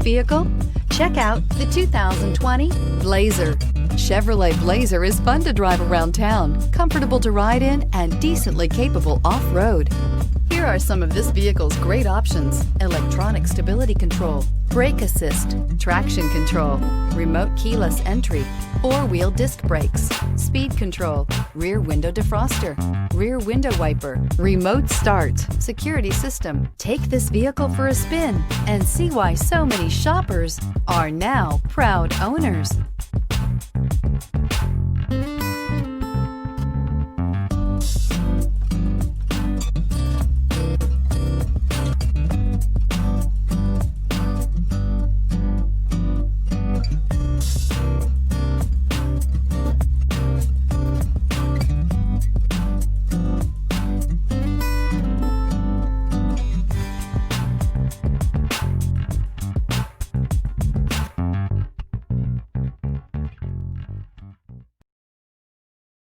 vehicle? Check out the 2020 Blazer. Chevrolet Blazer is fun to drive around town, comfortable to ride in, and decently capable off-road. Here are some of this vehicle's great options: electronic stability control, brake assist, traction control, remote keyless entry, four-wheel disc brakes, speed control, rear window defroster, rear window wiper, remote start, security system. Take this vehicle for a spin and see why so many shoppers are now proud owners.